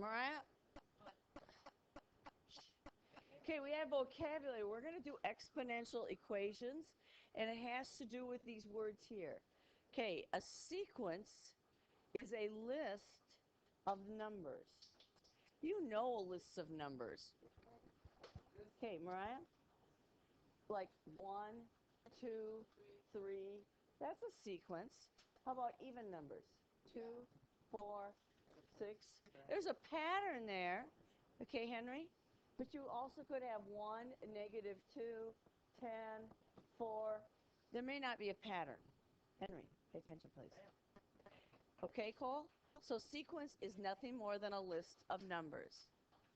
Mariah? Okay, we have vocabulary. We're going to do exponential equations, and it has to do with these words here. Okay, a sequence is a list of numbers. You know a list of numbers. Okay, Mariah? Like 1, 2, 3. That's a sequence. How about even numbers? 2, 4, 6. There's a pattern there. Okay, Henry? But you also could have 1, -2, 10, 4. There may not be a pattern. Henry, pay attention, please. Okay, Cole? So sequence is nothing more than a list of numbers.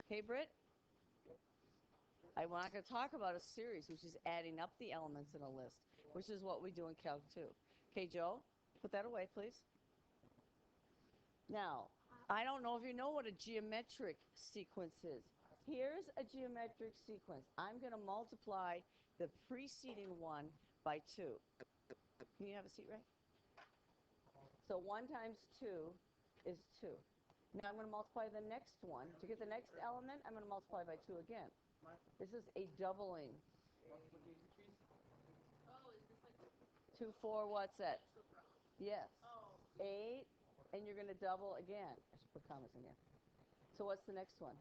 Okay, Britt? I'm not going to talk about a series, which is adding up the elements in a list, which is what we do in Calc 2. Okay, Joe? Put that away, please. Now, I don't know if you know what a geometric sequence is. Here's a geometric sequence. I'm going to multiply the preceding one by 2. Can you have a seat, Ray? So 1 times 2 is 2. Now I'm going to multiply the next one. To get the next element, I'm going to multiply by 2 again. This is a doubling. 2, 4, what's that? Yes. 8, and you're going to double again. I should put commas in here. So what's the next one?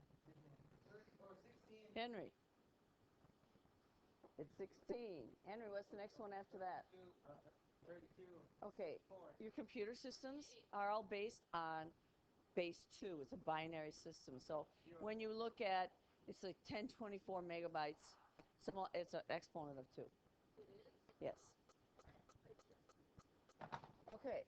Henry. It's 16. Henry, what's the next one after that? 32. Okay, your computer systems are all based on base 2. It's a binary system. So when you look at, it's like 1024 megabytes. It's an exponent of 2. Yes. Okay.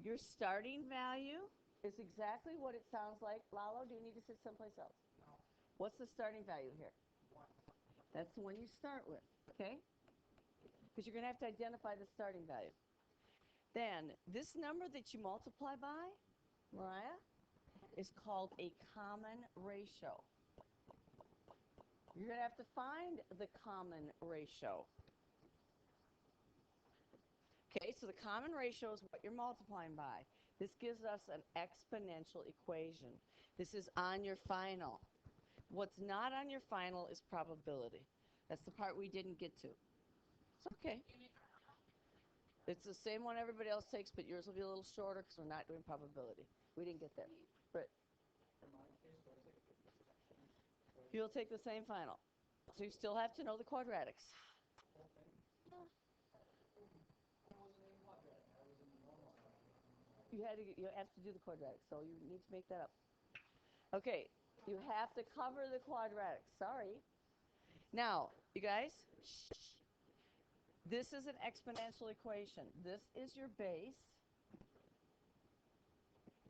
Your starting value is exactly what it sounds like. Lalo, do you need to sit someplace else? No. What's the starting value here? 1. That's the one you start with, okay? Because you're going to have to identify the starting value. Then, this number that you multiply by, Mariah, is called a common ratio. You're going to have to find the common ratio. Okay, so the common ratio is what you're multiplying by. This gives us an exponential equation. This is on your final. What's not on your final is probability. That's the part we didn't get to. It's okay. It's the same one everybody else takes, but yours will be a little shorter because we're not doing probability. We didn't get there. But you'll take the same final. So you still have to know the quadratics. You have to do the quadratics, so you need to make that up. Okay, you have to cover the quadratics. Sorry. Now, you guys, this is an exponential equation. This is your base.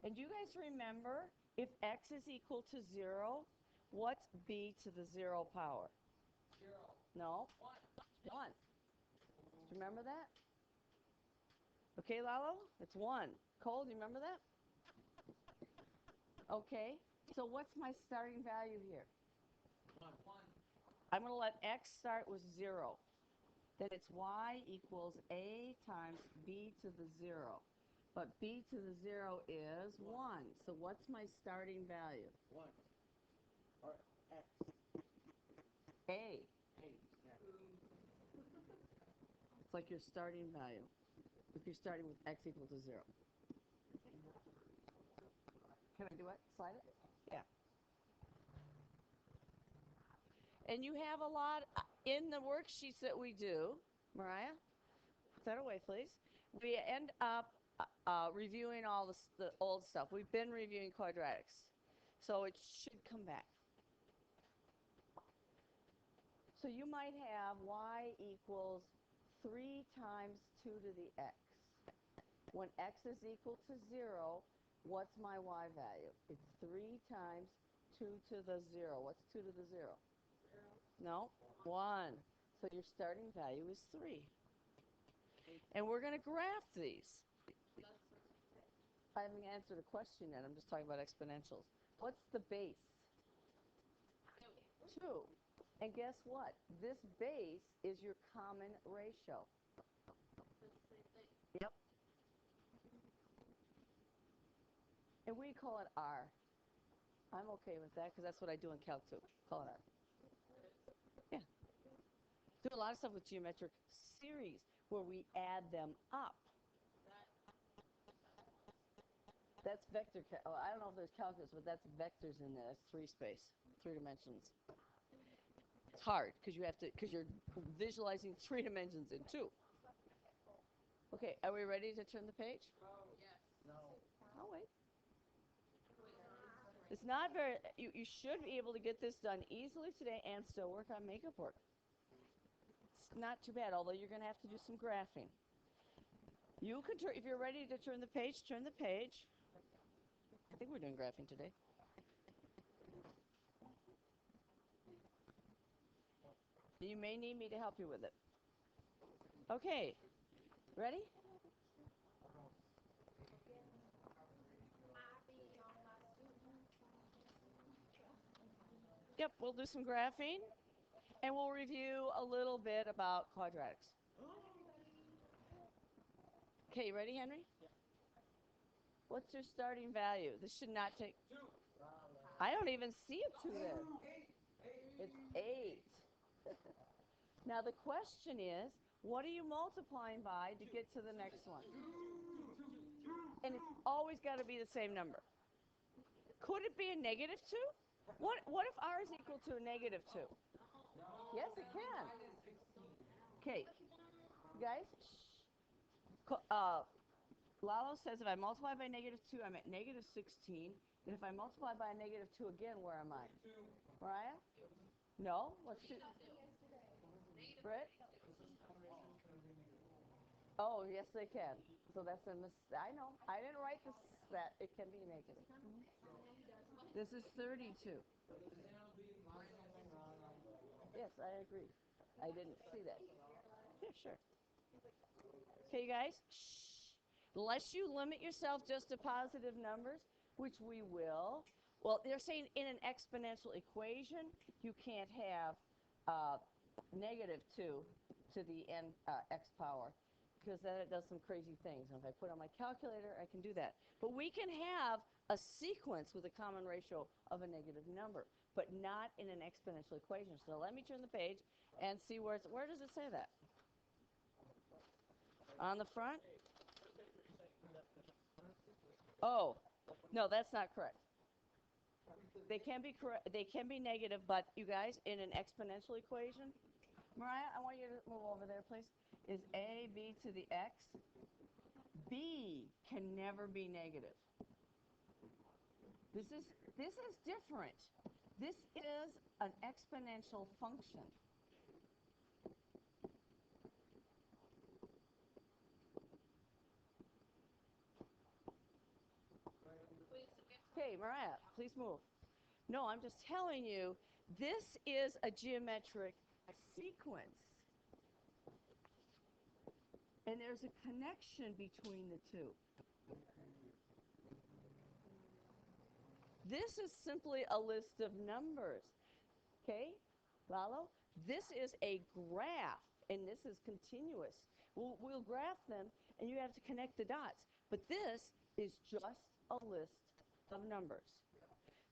And do you guys remember, if x is equal to 0, what's b to the 0 power? 0. No? 1. Do you remember that? Okay, Lalo? It's 1. Cole, do you remember that? Okay. So what's my starting value here? 1. I'm going to let x start with 0. Then it's y equals a times b to the 0. But b to the 0 is 1. So what's my starting value? 1. Or x. A. A. Yeah. It's like your starting value. If you're starting with x equal to 0. Can I do it? Slide it? Yeah. And you have a lot in the worksheets that we do. Mariah, put that away, please. We end up reviewing all the old stuff. We've been reviewing quadratics. So it should come back. So you might have y equals 3 times 2 to the x. When x is equal to 0, what's my y value? It's 3 times 2 to the 0. What's 2 to the 0? 0. No? 1. So your starting value is 3. And we're going to graph these. I haven't answered a question yet. I'm just talking about exponentials. What's the base? 2. And guess what? This base is your common ratio. Yep. And we call it R. I'm okay with that because that's what I do in Calc 2. Call it out. Yeah. Do a lot of stuff with geometric series where we add them up. That's vector. Oh, I don't know if there's calculus, but that's vectors in there. That's 3 space, 3 dimensions. It's hard because you're visualizing 3 dimensions in 2. Okay, are we ready to turn the page? No. I'll wait. It's not very, you should be able to get this done easily today and still work on makeup work. It's not too bad, although you're going to have to do some graphing. You can turn, if you're ready to turn the page, turn the page. I think we're doing graphing today. You may need me to help you with it. Okay, ready? Yep, we'll do some graphing, and we'll review a little bit about quadratics. Okay, you ready, Henry? What's your starting value? This should not take... 2. I don't even see a 2 there. 8. It's 8. Now the question is, what are you multiplying by to get to the next one? And it's always got to be the same number. Could it be a negative 2? What if r is equal to a negative 2? Yes, it can. Okay, guys. Lalo says if I multiply by negative 2, I'm at negative 16. And if I multiply by a negative 2 again, where am I? Mariah? No? What's 2? Britt? Oh, yes, they can. So that's a mistake. I know. I didn't write this. That it can be negative. This is 32. Yes, I agree. I didn't see that. Yeah, sure. Okay, guys. Shh. Unless you limit yourself just to positive numbers, which we will. Well, they're saying in an exponential equation, you can't have negative 2 to the n x power, because then it does some crazy things. And if I put on my calculator, I can do that. But we can have a sequence with a common ratio of a negative number, but not in an exponential equation. So let me turn the page and see where does it say that? On the front? Oh, no, that's not correct. They can be correct. They can be negative, but you guys, in an exponential equation, Mariah, I want you to move over there, please. Is a b to the x? B can never be negative. This is different. This is an exponential function. Okay, Mariah, please move. No, I'm just telling you, this is a geometric sequence. And there's a connection between the two. This is simply a list of numbers. Okay, Lalo? This is a graph, and this is continuous. We'll graph them, and you have to connect the dots. But this is just a list of numbers.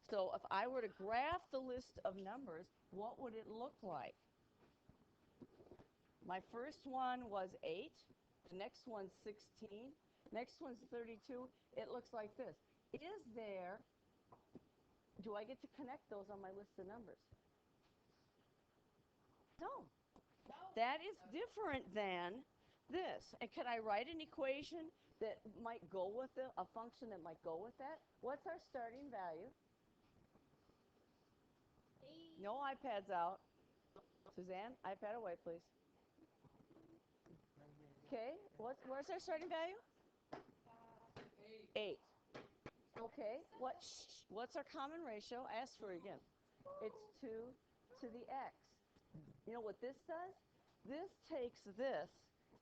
So if I were to graph the list of numbers, what would it look like? My first one was 8. The next one's 16. Next one's 32. It looks like this. Do I get to connect those on my list of numbers? No. That is different than this. And can I write an equation that might go with it, a function that might go with that? What's our starting value? No iPads out. Suzanne, iPad away, please. Okay, where's our starting value? 8. Okay, what's our common ratio? Ask for it again. It's 2 to the x. You know what this does? This takes this,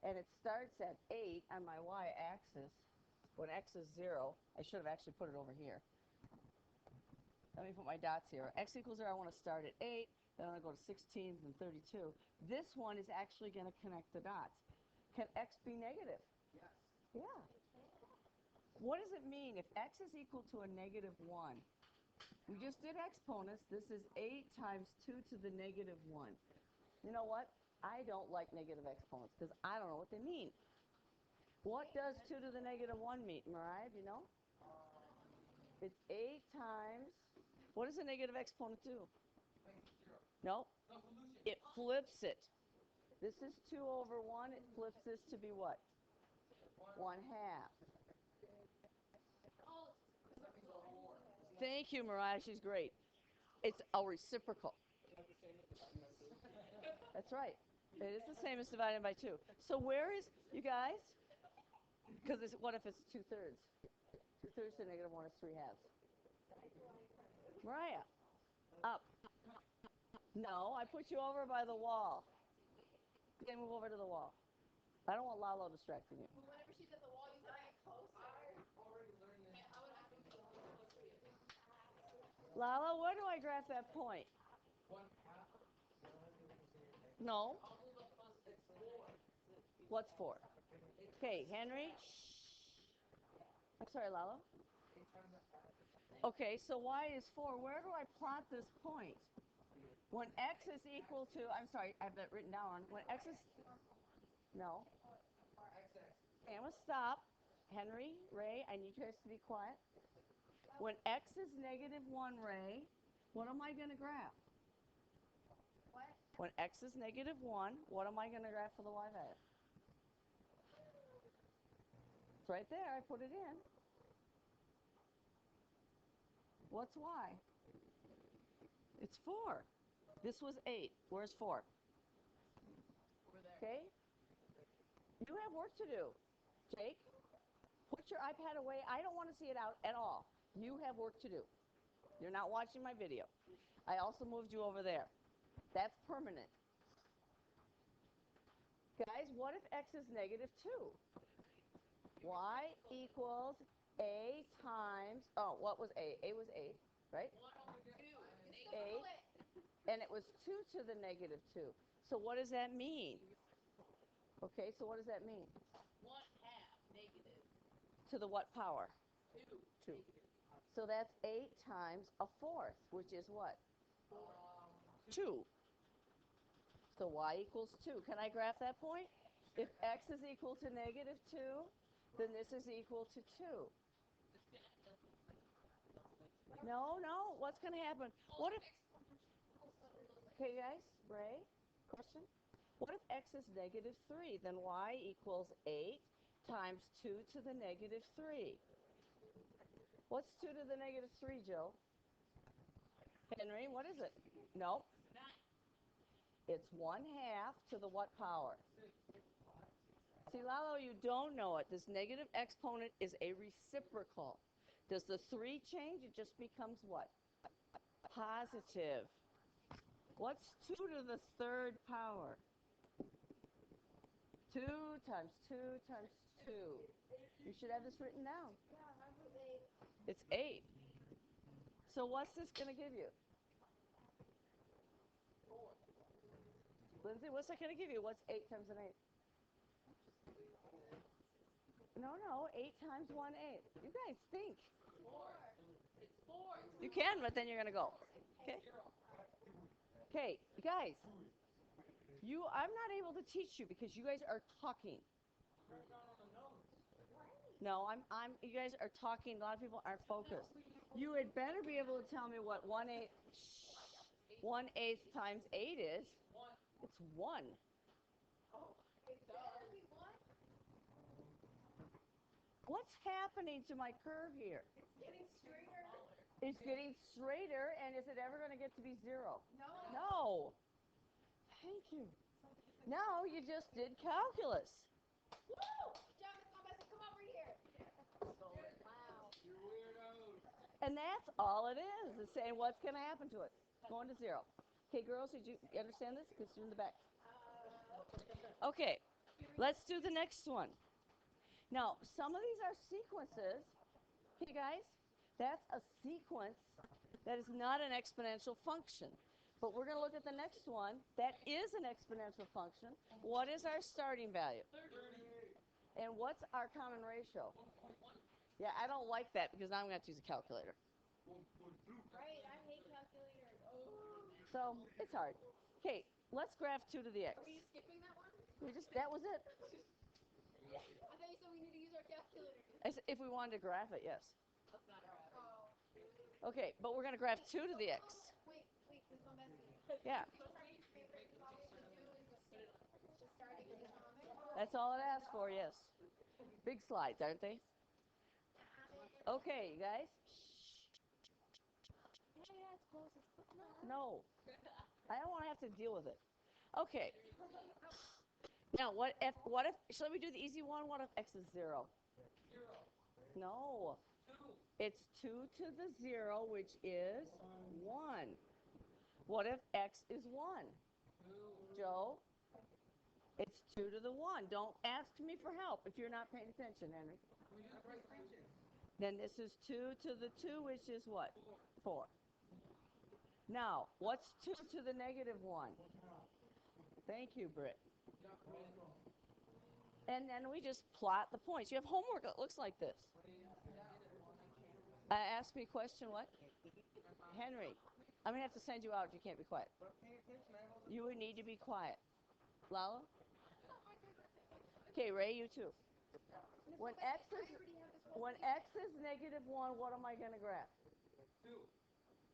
and it starts at 8 on my y-axis. When x is 0, I should have actually put it over here. Let me put my dots here. X equals 0, I want to start at 8. Then I'm going to go to 16 and 32. This one is actually going to connect the dots. Can x be negative? Yes. Yeah. What does it mean if x is equal to a negative 1? We just did exponents. This is 8 times 2 to the negative 1. You know what? I don't like negative exponents because I don't know what they mean. What does 2 to the negative 1 mean, Mariah? Do you know? It's 8 times. What does a negative exponent do? No. It flips it. This is 2 over 1. It flips this to be what? 1 half. Thank you, Mariah. She's great. It's a reciprocal. That's right. It is the same as divided by 2. So where is, you guys? Because what if it's 2/3? 2/3 to negative 1 is 3 halves. Mariah, up. No, I put you over by the wall. Okay, move over to the wall. I don't want Lalo distracting you. Whenever she's at the wall, you gotta get closer. Lalo, where do I graph that point? No. What's 4? Okay, Henry. I'm sorry, Lalo. Okay, so y is 4. Where do I plot this point? When x is equal to, I'm sorry, I have that written down. When x is, no. Okay, I'm going to stop. Henry, Ray, I need you guys to be quiet. When x is negative 1, Ray, what am I going to graph? What? When x is negative 1, what am I going to graph for the y-value? It's right there. I put it in. What's y? It's 4. This was 8. Where's 4? Okay? You have work to do. Jake, put your iPad away. I don't want to see it out at all. You have work to do. You're not watching my video. I also moved you over there. That's permanent. Guys, what if x is negative 2? Y equals a times, oh, what was a? A was 8, right? 8. And it was 2 to the negative 2. So what does that mean? Okay, so what does that mean? 1/2 negative. To the what power? 2. 2. So that's 8 times a fourth, which is what? 2. So y equals 2. Can I graph that point? If x is equal to negative 2, then this is equal to 2. No, no. What's going to happen? What if... Okay, guys, Ray, question? What if x is negative 3? Then y equals 8 times 2 to the negative 3. What's 2 to the negative 3, Jill? Henry, what is it? No. 9. It's 1/2 to the what power? See, Lalo, you don't know it. This negative exponent is a reciprocal. Does the 3 change? It just becomes what? Positive. What's 2 to the 3rd power? 2 times 2 times 2. You should have this written down. Yeah, mine was 8. It's 8. So what's this going to give you? 4. Lindsay, what's that going to give you? What's 8 times an 8? No, 8 times 1, 8. You guys think. 4. It's 4. You can, but then you're going to go. Okay? Okay, guys. I'm not able to teach you because you guys are talking. No, you guys are talking. A lot of people aren't focused. You had better be able to tell me what 1/8 times 8 is. 1. It's 1. It better be 1. What's happening to my curve here? It's getting straighter. It's getting straighter, and is it ever going to get to be 0? No. No. Thank you. Now you just did calculus. Woo! John, come over here. Wow. You're weirdos. And that's all it is saying what's going to happen to it. Going to 0. Okay, girls, did you understand this? Because you're in the back. Okay, let's do the next one. Now, some of these are sequences. Okay, guys, that's a sequence that is not an exponential function. But we're going to look at the next one. That is an exponential function. What is our starting value? 30. And what's our common ratio? Yeah, I don't like that because now I'm going to have to use a calculator. Right, So it's hard. Okay, let's graph 2 to the x. Are we skipping that one? That was it. I thought you said we need to use our calculator. If we wanted to graph it, yes. Let's not graph it. Okay, but we're going to graph 2 to the x. Wait, Ms. Bombassi. Yeah, So your favorite problem to do is just starting with the comic? that's all it asks for, yes. Big slides, aren't they? Okay, you guys. Yeah, it's close. No, I don't want to have to deal with it. Okay. Now, what if, shall we do the easy one? What if x is 0? No. It's 2 to the 0, which is 1. What if x is 1? Joe? It's 2 to the 1. Don't ask me for help if you're not paying attention, Henry. Then this is 2 to the 2, which is what? 4. Now, what's 2 to the negative 1? Thank you, Britt. And then we just plot the points. You have homework that looks like this. Ask me a question, what? Henry, I'm going to have to send you out if you can't be quiet. You would need to be quiet. Lala? Okay, Ray, you too. When x is negative 1, what am I going to graph? 2.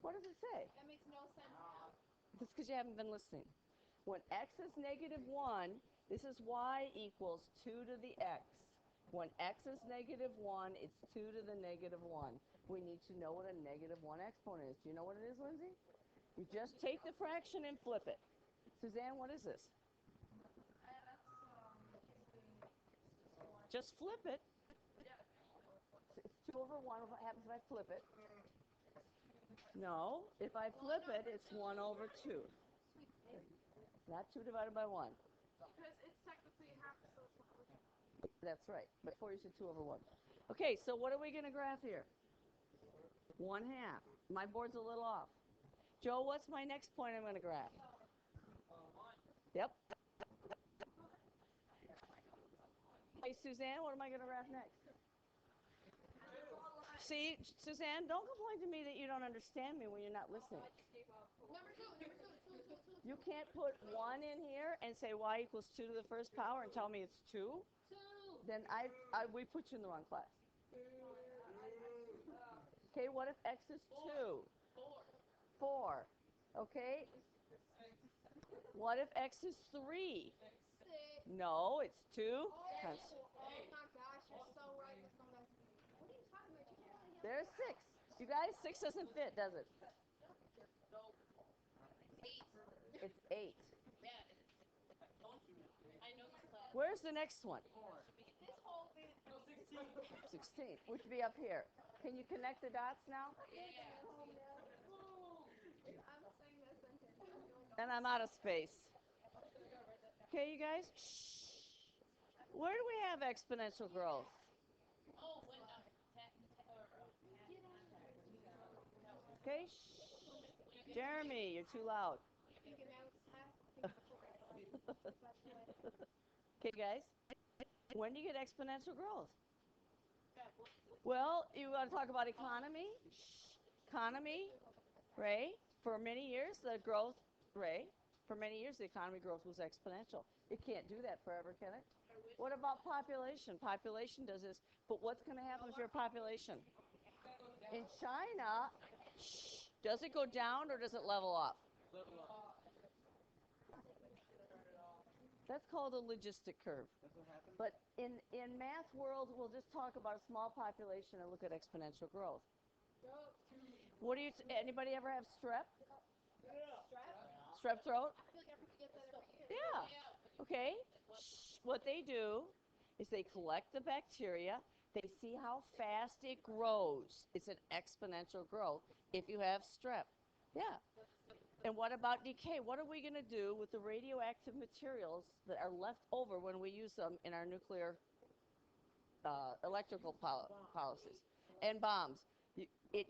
What does it say? That makes no sense now. That's because you haven't been listening. When x is negative 1, this is y equals 2 to the x. When x is negative 1, it's 2 to the negative 1. We need to know what a negative 1 exponent is. Do you know what it is, Lindsay? You just take the fraction and flip it. Suzanne, what is this? Just flip it. It's 2 over 1. What happens if I flip it? No. If I flip it, it's 1 over 2. Not 2 divided by 1. Because it's technically half, so it's not. That's right. Before you said 2 over 1. Okay, so what are we going to graph here? 1/2. My board's a little off. Joe, what's my next point I'm going to graph? Yep. Hey, Suzanne, what am I going to graph next? See, Suzanne, don't complain to me that you don't understand me when you're not listening. Number two. You can't put 1 in here and say y equals 2 to the first power and tell me it's 2. Then we put you in the wrong class. Okay, what if x is 2? 4. Okay. What if x is 3? 6. No, it's 2. Oh my gosh, you're so right, Ms. Bombassi. What are you talking about? You can't really have There's 6. You guys, 6 doesn't fit, does it? It's 8. Where's the next one? this whole thing. 16, which would be up here. Can you connect the dots now? I'm saying this sentence. And I'm out of space. Okay, you guys? Shh. Where do we have exponential growth? Okay, shh. Jeremy, you're too loud. Okay, guys. When do you get exponential growth? Well, you want to talk about economy? Economy, Ray, for many years, the growth, Ray, for many years, the economy growth was exponential. It can't do that forever, can it? What about population? Population does this, but what's going to happen if your population? In China, does it go down or does it level off? That's called a logistic curve. But in math world, we'll just talk about a small population and look at exponential growth. What do you? Anybody ever have strep? Strep throat? I feel like I forget that every year. Yeah. Okay. What they do is they collect the bacteria. They see how fast it grows. It's an exponential growth if you have strep. Yeah. And what about decay? What are we going to do with the radioactive materials that are left over when we use them in our nuclear electrical policies and bombs? It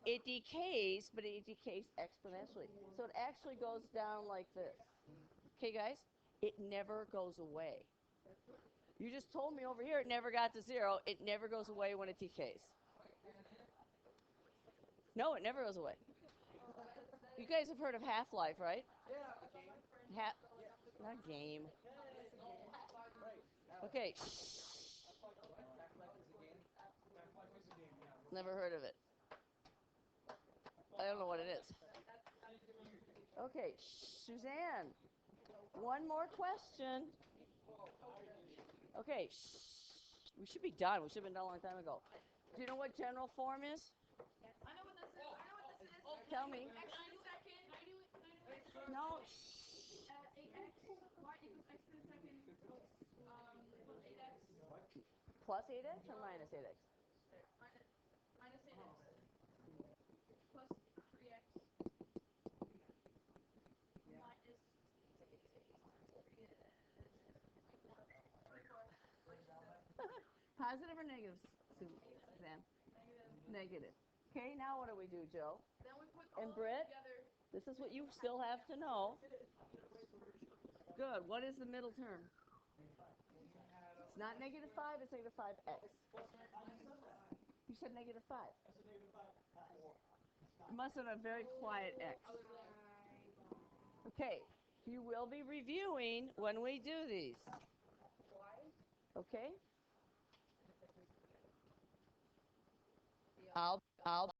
decays, but it decays exponentially. So it actually goes down like this. Okay, guys? It never goes away. You just told me over here it never got to 0. It never goes away when it decays. No, it never goes away. You guys have heard of Half-Life, right? Ha- Not game. Okay. Never heard of it. I don't know what it is. Okay, Suzanne. One more question. Okay. We should be done. We should have been done a long time ago. Do you know what general form is? I know what this is. I know what this is. Tell me. X second. I knew it. No. 8x. Y equals x to the second. Plus 8x. Plus 8x or minus 8x? Minus 8x. Plus 3x. Minus 3. Positive or negative, Suzanne? Negative. Okay, now what do we do, Joe? Then we put And all of them Britt, together. this is what you still have to know. Good. What is the middle term? It's not negative 5, it's negative 5x. You said negative 5. You must have a very quiet x. Okay, you will be reviewing when we do these. Okay? I'll